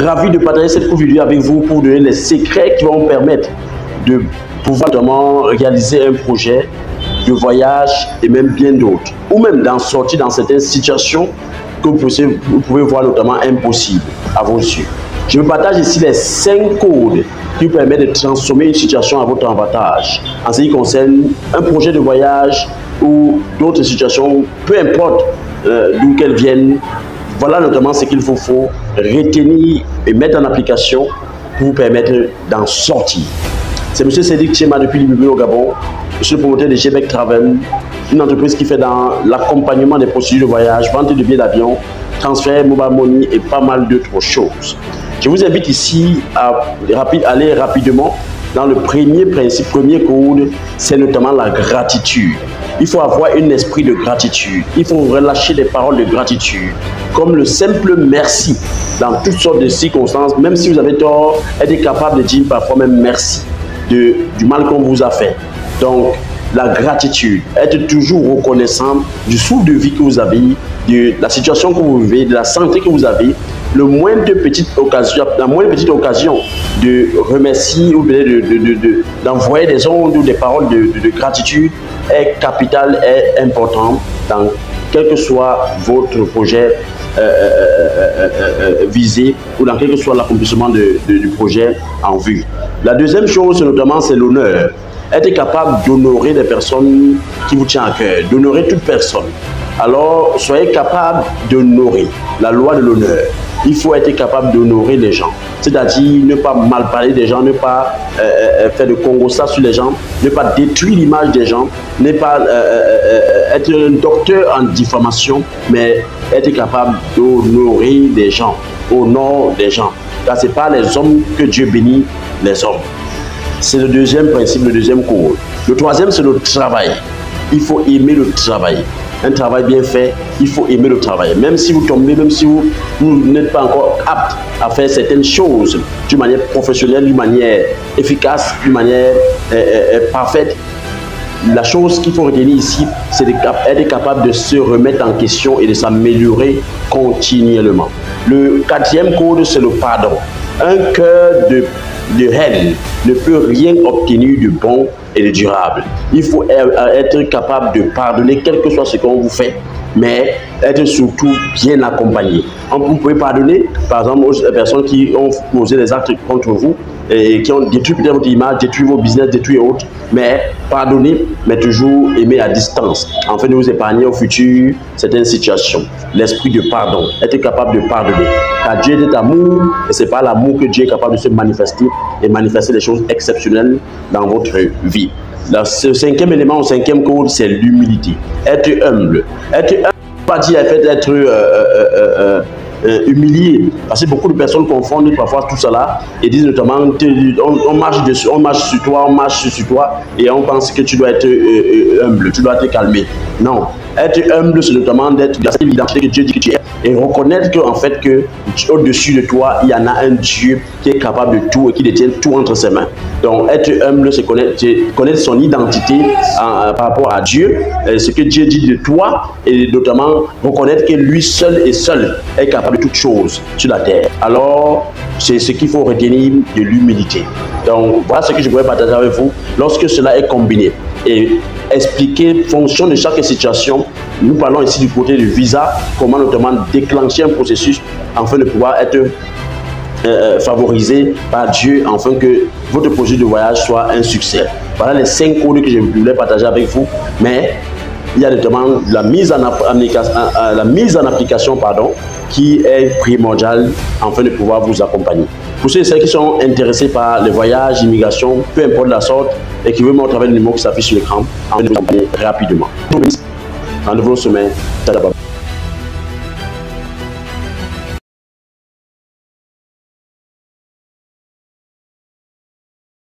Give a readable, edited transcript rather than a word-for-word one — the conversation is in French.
ravi de partager cette vidéo avec vous pour donner les secrets qui vont permettre de pouvoir notamment réaliser un projet de voyage et même bien d'autres, ou même d'en sortir dans certaines situations que vous pouvez voir notamment impossibles à vos yeux. Je vous partage ici les 5 codes qui vous permettent de transformer une situation à votre avantage en ce qui concerne un projet de voyage ou d'autres situations, peu importe d'où qu'elles viennent. Voilà notamment ce qu'il vous faut retenir et mettre en application pour vous permettre d'en sortir. C'est M. Cédric Tchema depuis Libreville au Gabon. Je suis le promoteur de GBEC Travel, une entreprise qui fait dans l'accompagnement des procédures de voyage, vente de billets d'avion, transfert, mobile money et pas mal d'autres choses. Je vous invite ici à aller rapidement dans le premier principe, premier code, c'est notamment la gratitude. Il faut avoir un esprit de gratitude. Il faut relâcher des paroles de gratitude, comme le simple merci dans toutes sortes de circonstances. Même si vous avez tort, être capable de dire parfois même merci du mal qu'on vous a fait. Donc, la gratitude, être toujours reconnaissant du souffle de vie que vous avez, de la situation que vous vivez, de la santé que vous avez. La moindre petite occasion de remercier ou d'envoyer des ondes ou des paroles de gratitude est capitale, est importante dans quel que soit votre projet visé ou dans quel que soit l'accomplissement du projet en vue. La deuxième chose, notamment, c'est l'honneur. Être capable d'honorer des personnes qui vous tiennent à cœur, d'honorer toute personne. Alors, soyez capable d'honorer la loi de l'honneur. Il faut être capable d'honorer les gens. C'est-à-dire ne pas mal parler des gens, ne pas faire de congossa sur les gens, ne pas détruire l'image des gens, ne pas être un docteur en diffamation, mais être capable d'honorer des gens, au nom des gens. Car ce n'est pas les hommes que Dieu bénit, les hommes. C'est le deuxième principe, le deuxième code. Le troisième, c'est le travail. Il faut aimer le travail. Un travail bien fait, il faut aimer le travail. Même si vous tombez, même si vous n'êtes pas encore apte à faire certaines choses d'une manière professionnelle, d'une manière efficace, d'une manière parfaite, la chose qu'il faut retenir ici, c'est d'être capable de se remettre en question et de s'améliorer continuellement. Le quatrième code, c'est le pardon. Un cœur de haine ne peut rien obtenir de bon et de durable. Il faut être capable de pardonner quel que soit ce qu'on vous fait, mais être surtout bien accompagné. Vous pouvez pardonner, par exemple, aux personnes qui ont posé des actes contre vous et qui ont détruit peut-être votre image, détruit vos business, détruit autres, mais pardonner, mais toujours aimer à distance, afin de vous épargner au futur certaines situations. L'esprit de pardon, être capable de pardonner. Car Dieu est amour, et c'est par l'amour que Dieu est capable de se manifester et manifester des choses exceptionnelles dans votre vie. Le cinquième élément, le cinquième code, c'est l'humilité. Être humble. Être humble, pas dire être humilié, parce que beaucoup de personnes confondent parfois tout cela et disent notamment on marche dessus, on marche sur toi, on marche sur toi et on pense que tu dois être humble, tu dois te calmer. Non, être humble, c'est notamment d'être l'identité que Dieu dit que tu es et reconnaître qu'en fait que au-dessus de toi il y en a un Dieu qui est capable de tout et qui détient tout entre ses mains. Donc être humble, c'est connaître son identité par rapport à Dieu, ce que Dieu dit de toi et notamment reconnaître que lui seul est capable de toutes choses sur la terre. Alors c'est ce qu'il faut retenir de l'humilité. Donc voilà ce que je voudrais partager avec vous. Lorsque cela est combiné et expliquer fonction de chaque situation, nous parlons ici du côté du visa, comment notamment déclencher un processus afin de pouvoir être favorisé par Dieu afin que votre projet de voyage soit un succès. Voilà les 5 codes que je voulais partager avec vous, mais il y a notamment la mise en application qui est primordiale afin de pouvoir vous accompagner. Pour ceux et celles qui sont intéressés par les voyages, l'immigration, peu importe la sorte, écrivez-moi au travers du numéro qui s'affiche sur l'écran afin de vous accompagner rapidement. Rendez-vous au sommet.